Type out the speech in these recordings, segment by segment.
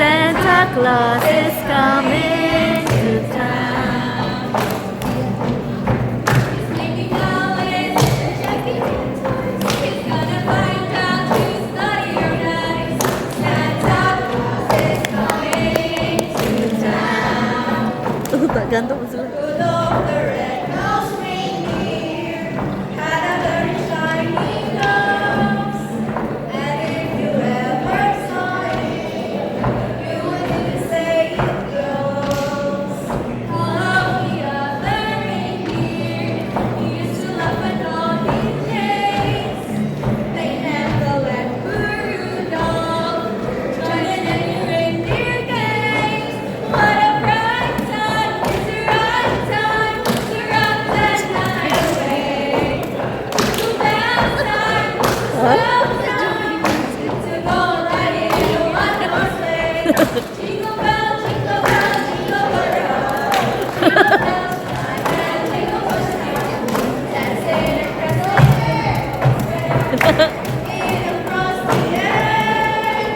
Santa Claus is coming to town. Making noise, checking toys. He's gonna find out who's naughty or nice. Santa Claus is coming to town. Tak gantung betul. Rudolph the red-nosed reindeer had a very shiny nose, and if you ever saw it, you would even say it glows. All of the other reindeer used to laugh at all his jokes. They never let poor Rudolph join in any reindeer games. What a bright time! It's the right time to rock that night away. Jingle bells time, bells time, to go riding in a one-horse sleigh. Jingle bell, jingle bell, jingle bell rock. Jingle bells chime and jingle bells chime. Dancing across the air, in across the air.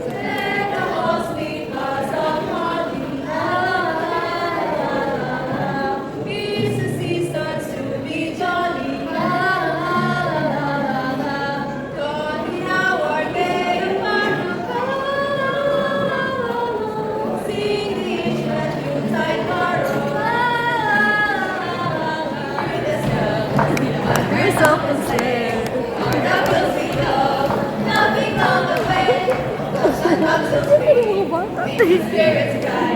Send a whole sweet buzz of holly, la la la la la. Here's the sea starts to be jolly, la la la la la la. Johnny our gay carnival, sing the ancient Yuletide carol, la la la la la. The sky, birds open sail, our ducks we know, nothing on the way. Those sun bugs will scream, make the spirits bright.